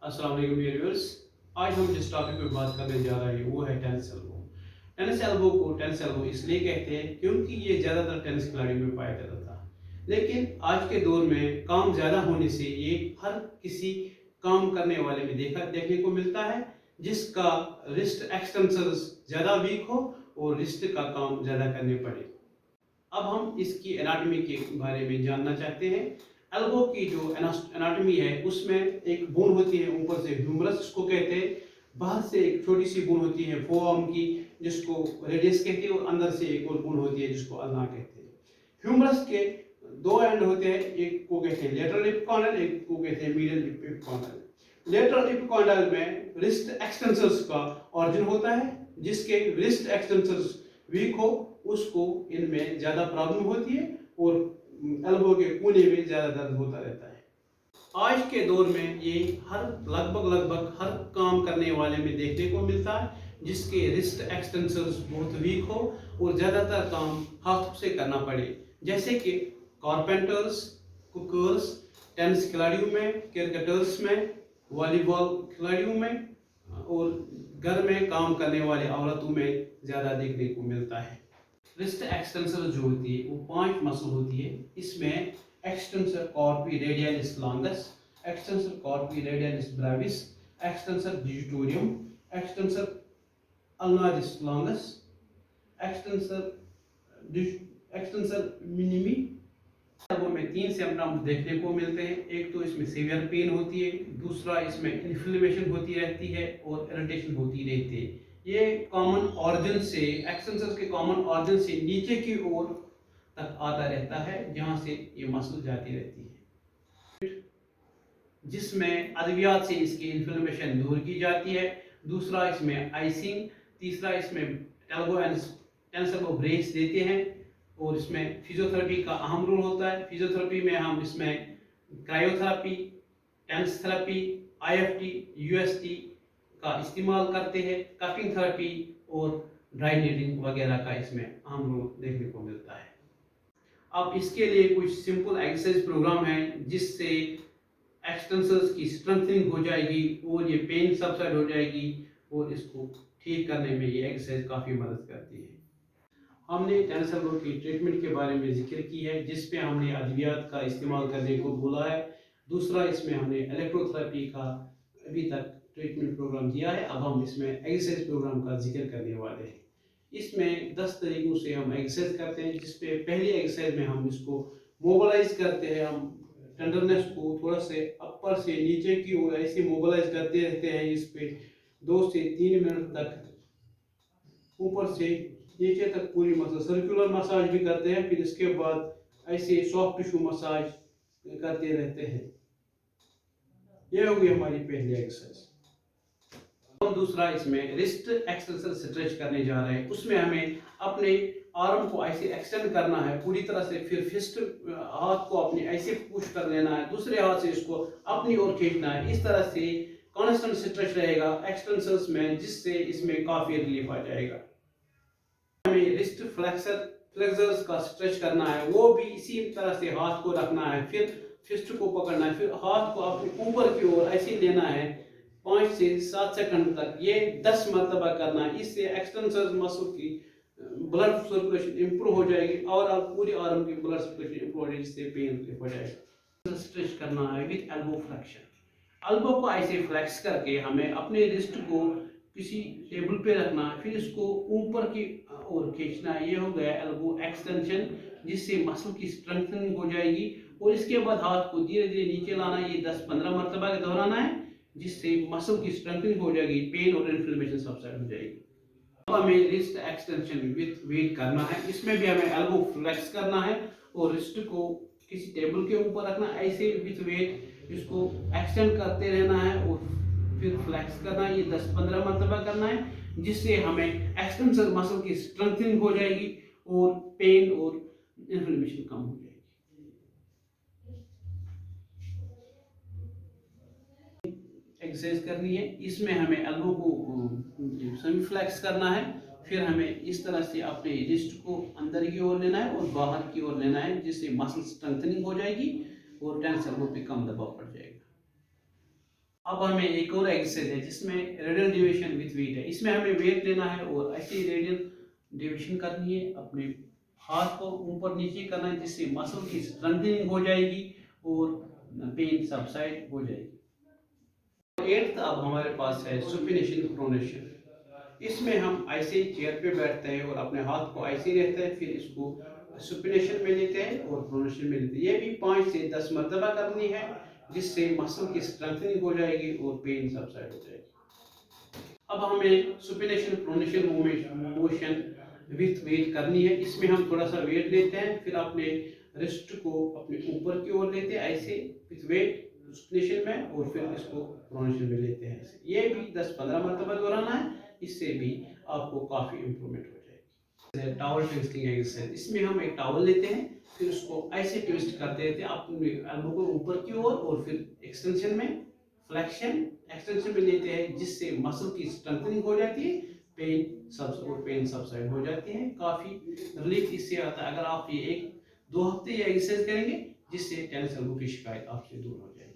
अस्सलाम वालेकुम व्यूअर्स। आज हम जिस टॉपिक पे बात करने जा रहे हैं वो है टेनिस एल्बो। टेनिस एल्बो को टेनिस एल्बो इसलिए कहते हैं क्योंकि ये ज़्यादातर टेनिस खिलाड़ियों में पाया जाता था, लेकिन आज के दौर में काम ज़्यादा होने से ये हर किसी काम करने वाले में देखने को मिलता है जिसका रिस्ट एक्सटेंसर्स ज़्यादा वीक हो और रिस्ट का काम ज़्यादा करने पड़े। अब हम इसकी एनाटॉमी के बारे में जानना चाहते हैं। एल्बो की जो एनाटॉमी है उसमें एक बोन होती है, ऊपर से ह्यूमरस जिसको कहते हैं, बाहर से एक छोटी सी बोन होती है फोआर्म की जिसको रेडियस कहते हैं, और अंदर से एक और बोन होती है जिसको अल्ना कहते हैं। ह्यूमरस के दो एंड होते हैं, एक को कहते हैं लेटरल एपिकॉन्डल, एक को कहते हैं मीडियल एपिकॉन्डल। लेटरल एपिकॉन्डल में रिस्ट एक्सटेंसर्स का ऑरिजिन होता है, जिसके रिस्ट एक्सटेंसर्स वीक हो उसको इनमें ज़्यादा प्रॉब्लम होती है और एल्बो के कोने में ज़्यादा दर्द होता रहता है। आज के दौर में ये लगभग हर काम करने वाले में देखने को मिलता है जिसके रिस्ट एक्सटेंसर्स बहुत वीक हो और ज़्यादातर काम हाथों से करना पड़े, जैसे कि कारपेंटर्स, कुकर्स, टेनिस खिलाड़ियों में, क्रिकेटर्स में, वॉलीबॉल खिलाड़ियों में और घर में काम करने वाले औरतों में ज़्यादा देखने को मिलता है। रिस्ट एक्सटेंसर जो होती है वो 5 मसल होती है। इसमें extensor carpi radialis longus, extensor carpi radialis brevis, extensor digitorum, extensor ulnaris longus, extensor minimi. Elbow में 3 सिम्टम्स देखने को मिलते हैं। एक तो इसमें सीवियर पेन होती है, दूसरा इसमें इन्फ्लेमेशन होती रहती है और इरिटेशन होती रहती है। ये कॉमन ऑरिजिन से, एक्सटेंसर्स के कॉमन ऑरिजिन से नीचे की ओर तक आता रहता है जहां से ये मसल जाती रहती है, जिसमें अद्वियात से इसकी इन्फ्लेमेशन दूर की जाती है। दूसरा इसमें आइसिंग, तीसरा इसमें एल्बो टेनिस एल्बो ब्रेस देते हैं और इसमें फिजियोथेरेपी का अहम रोल होता है। फिजियोथेरेपी में हम इसमें cryotherapy, tennis therapy, IFT, UST का इस्तेमाल करते हैं। कपिंग थेरेपी और ड्राई नीडिंग वगैरह का इसमें अहम रोल देखने को मिलता है। अब इसके लिए कुछ सिंपल एक्सरसाइज प्रोग्राम है जिससे एक्सटेंसर्स की स्ट्रेंथनिंग हो जाएगी और ये पेन सबसाइड हो जाएगी और इसको ठीक करने में ये एक्सरसाइज काफ़ी मदद करती है। हमने टेनिस एल्बो की ट्रीटमेंट के बारे में जिक्र की है, जिसपे हमने अद्वियात का इस्तेमाल करने को बोला है। दूसरा इसमें हमने इलेक्ट्रोथेरेपी का अभी तक ट्रीटमेंट प्रोग्राम दिया है। अब हम इसमें एक्सरसाइज प्रोग्राम का जिक्र करने वाले हैं। इसमें 10 तरीकों से हम एक्सरसाइज करते हैं, जिसपे पहली एक्सरसाइज में हम इसको मोबिलाइज करते हैं। हम टेंडरनेस को थोड़ा से अपर से नीचे की ओर ऐसे मोबिलाइज करते रहते हैं। इस पे 2 से 3 मिनट तक ऊपर से नीचे तक पूरी मसाज, सर्कुलर मसाज भी करते हैं। फिर इसके बाद ऐसे सॉफ्ट टिश्यू मसाज करते रहते हैं। ये होगी हमारी पहली एक्सरसाइज। और दूसरा इसमें रिस्ट एक्सटेंशन स्ट्रेच करने जा रहे हैं। उसमें हमें अपने आर्म को ऐसे एक्सटेंड करना है पूरी तरह से, फिर फिस्ट हाथ को अपने ऐसे पुश कर लेना है, दूसरे हाथ से इसको अपनी ओर खींचना है। इस तरह से कांस्टेंट स्ट्रेच रहेगा एक्सटेंशंस में, जिससे इसमें काफी रिलीफ आ जाएगा। हमें रिस्ट फ्लेक्सर्स का स्ट्रेच करना है, वो भी इसी तरह से हाथ को रखना है, फिर फिस्ट को पकड़ना है, फिर हाथ को अपने ऊपर की ओर ऐसे लेना है 5 से 7 सेकंड तक। ये 10 मरतबा करना है। इससे एक्सटेंसर्स मसल की ब्लड सर्कुलेशन इंप्रूव हो जाएगी और आप पूरी आर्म की ब्लड सर्कुलेशन इंप्रूव हो जाएगी, जिससे पेन रिलीफ हो जाएगा। स्ट्रेच करना है विद एल्बो फ्लेक्शन। एल्बो को ऐसे फ्लेक्स करके हमें अपने रिस्ट को किसी टेबल पे रखना है, फिर इसको ऊपर की ओर खींचना है। ये हो गया एल्बो एक्सटेंशन, जिससे मसल की स्ट्रेंथनिंग हो जाएगी। और इसके बाद हाथ को धीरे धीरे नीचे लाना है, ये 10-15 मरतबा दोहराना है, जिससे मसल की स्ट्रेंथनिंग हो जाएगी, पेन और इन्फ्लेमेशन सबसाइड हो जाएगी। अब हमें रिस्ट एक्सटेंशन विद वेट करना है। इसमें भी हमें एल्बो फ्लेक्स करना है और रिस्ट को किसी टेबल के ऊपर रखना, ऐसे विद वेट इसको एक्सटेंड करते रहना है और फिर फ्लेक्स करना है। ये 10-15 मरतबा करना है, जिससे हमें एक्सटेंसर मसल की स्ट्रेंथनिंग हो जाएगी और पेन और इन्फ्लेमेशन कम हो जाएगी। एक्सरसाइज करनी है, इसमें हमें एल्बो को सेमी फ्लेक्स करना है, फिर हमें इस तरह से अपने रिस्ट को अंदर की ओर लेना है और बाहर की ओर लेना है, जिससे मसल स्ट्रेंथनिंग हो जाएगी और टेंस एल्बो पे कम दबाव पड़ जाएगा। अब हमें एक और एक्सरसाइज है जिसमें रेडियल डेविएशन विथ वेट है। इसमें हमें वेट लेना है और ऐसे ही रेडियल डेविएशन करनी है, अपने हाथ को ऊपर नीचे करना है, जिससे मसल की स्ट्रेंथनिंग हो जाएगी और पेन सबसाइड हो जाएगी। एट्थ अब हमारे पास है सुपिनेशन प्रोनेशन। इसमें हम ऐसे ही चेयर पे बैठते हैं और अपने हाथ को ऐसे ही रहते हैं, फिर इसको सुपिनेशन में लेते हैं और प्रोनेशन में लेते हैं। ये भी 5 से 10 मरतबा करनी है, जिससे मसल की स्ट्रेंथनिंग हो जाएगी और पेन सबसाइड हो जाएगी। अब हमें supination pronation motion with weight करनी है। इसमें हम थोड़ा सा वेट लेते हैं, फिर अपने रिस्ट को अपने ऊपर की ओर लेते हैं ऐसे विथ वेट सुपिनेशन में, और फिर इसको प्रोनेशन में लेते हैं ऐसे। ये भी 10-15 मरतबा दोहराना है, इससे भी आपको काफ़ी इम्प्रूवमेंट हो जाएगी। Towel twisting exercise. इसमें हम एक टावल लेते हैं, फिर उसको ऐसे ट्विस्ट करते रहते हैं अपने एल्बो को ऊपर की ओर, और फिर एक्सटेंशन में फ्लेक्शन एक्सटेंशन में लेते हैं, जिससे मसल की स्ट्रेंथनिंग हो जाती है, पेन सबसाइड हो जाती है, काफ़ी रिलीफ इससे आता है। अगर आप ये 1-2 हफ्ते ये एक्सरसाइज करेंगे, जिससे टेनिस एल्बो की शिकायत आपसे दूर हो जाएगी।